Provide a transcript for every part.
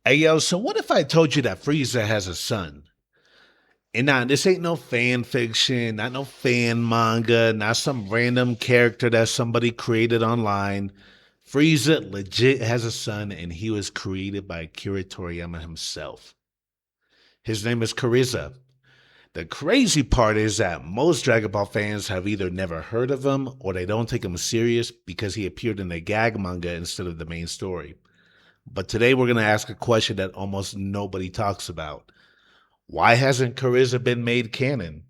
Hey yo, so what if I told you that Frieza has a son? And now this ain't no fan fiction, not no fan manga, not some random character that somebody created online. Frieza legit has a son and he was created by Akira Toriyama himself. His name is Kuriza. The crazy part is that most Dragon Ball fans have either never heard of him or they don't take him serious because he appeared in a gag manga instead of the main story. But today we're going to ask a question that almost nobody talks about. Why hasn't Kuriza been made canon?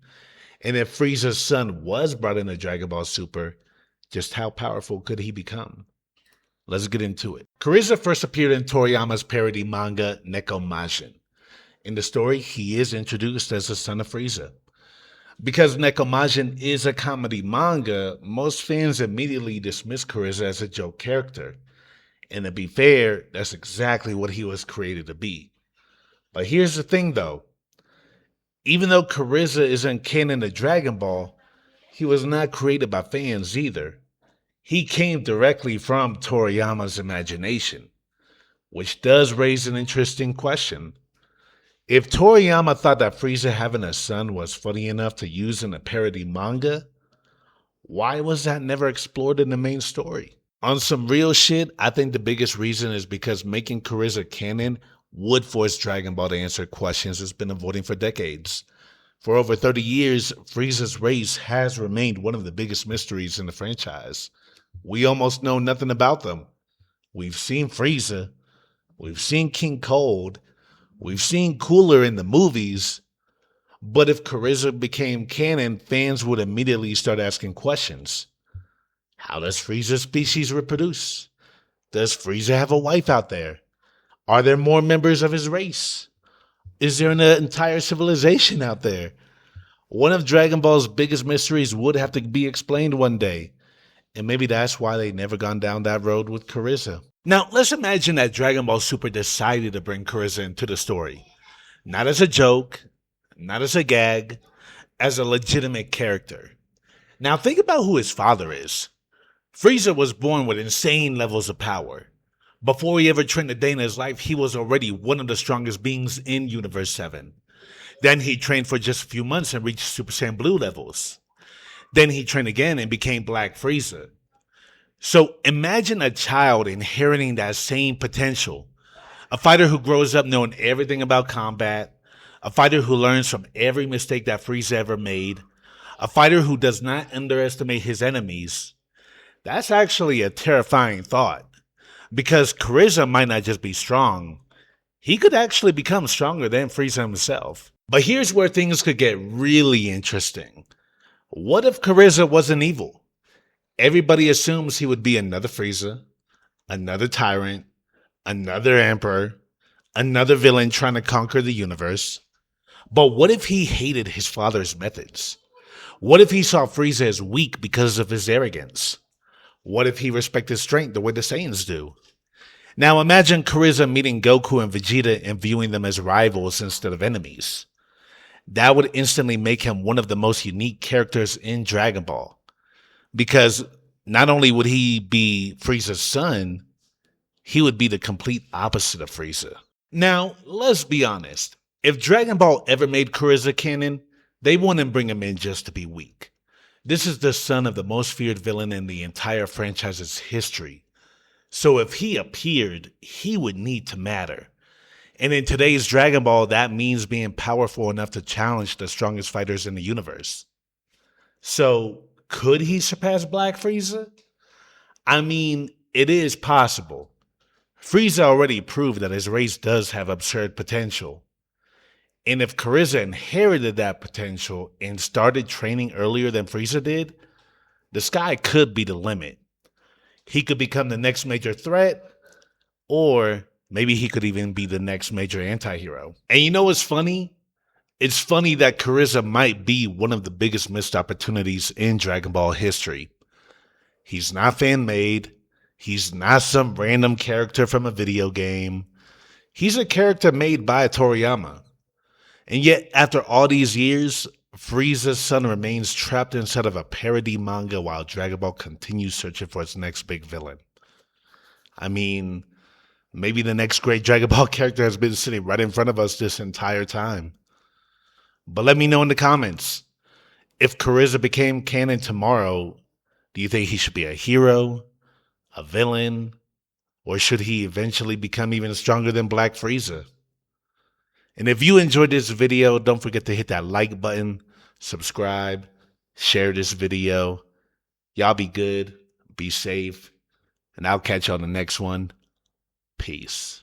And if Frieza's son was brought into Dragon Ball Super, just how powerful could he become? Let's get into it. Kuriza first appeared in Toriyama's parody manga Nekomajin. In the story, he is introduced as the son of Frieza. Because Nekomajin is a comedy manga, most fans immediately dismiss Kuriza as a joke character. And to be fair, that's exactly what he was created to be. But here's the thing though. Even though Kuriza isn't canon to Dragon Ball, he was not created by fans either. He came directly from Toriyama's imagination, which does raise an interesting question. If Toriyama thought that Frieza having a son was funny enough to use in a parody manga, why was that never explored in the main story? On some real shit, I think the biggest reason is because making Kuriza canon would force Dragon Ball to answer questions it's been avoiding for decades. For over 30 years, Frieza's race has remained one of the biggest mysteries in the franchise. We almost know nothing about them. We've seen Frieza, we've seen King Cold, we've seen Cooler in the movies, but if Kuriza became canon, fans would immediately start asking questions. How does Frieza's species reproduce? Does Frieza have a wife out there? Are there more members of his race? Is there an entire civilization out there? One of Dragon Ball's biggest mysteries would have to be explained one day. And maybe that's why they never gone down that road with Kuriza. Now, let's imagine that Dragon Ball Super decided to bring Kuriza into the story. Not as a joke, not as a gag, as a legitimate character. Now, think about who his father is. Frieza was born with insane levels of power. Before he ever trained a day in his life, he was already one of the strongest beings in Universe 7. Then he trained for just a few months and reached Super Saiyan Blue levels. Then he trained again and became Black Frieza. So imagine a child inheriting that same potential. A fighter who grows up knowing everything about combat. A fighter who learns from every mistake that Frieza ever made. A fighter who does not underestimate his enemies. That's actually a terrifying thought. Because Kuriza might not just be strong. He could actually become stronger than Frieza himself. But here's where things could get really interesting. What if Kuriza wasn't evil? Everybody assumes he would be another Frieza, another tyrant, another emperor, another villain trying to conquer the universe. But what if he hated his father's methods? What if he saw Frieza as weak because of his arrogance? What if he respected strength the way the Saiyans do? Now imagine Kuriza meeting Goku and Vegeta and viewing them as rivals instead of enemies. That would instantly make him one of the most unique characters in Dragon Ball. Because not only would he be Frieza's son, he would be the complete opposite of Frieza. Now, let's be honest. If Dragon Ball ever made Kuriza canon, they wouldn't bring him in just to be weak. This is the son of the most feared villain in the entire franchise's history. So if he appeared, he would need to matter. And in today's Dragon Ball, that means being powerful enough to challenge the strongest fighters in the universe. So, could he surpass Black Frieza? I mean, it is possible. Frieza already proved that his race does have absurd potential. And if Kuriza inherited that potential and started training earlier than Frieza did, the sky could be the limit. He could become the next major threat, or maybe he could even be the next major anti-hero. And you know what's funny? It's funny that Kuriza might be one of the biggest missed opportunities in Dragon Ball history. He's not fan-made. He's not some random character from a video game. He's a character made by Toriyama. And yet, after all these years, Frieza's son remains trapped inside of a parody manga while Dragon Ball continues searching for its next big villain. I mean, Maybe the next great Dragon Ball character has been sitting right in front of us this entire time. But let me know in the comments. If Kuriza became canon tomorrow, do you think he should be a hero, a villain, or should he eventually become even stronger than Black Frieza? And if you enjoyed this video, don't forget to hit that like button, subscribe, share this video. Y'all be good, be safe, and I'll catch you on the next one. Peace.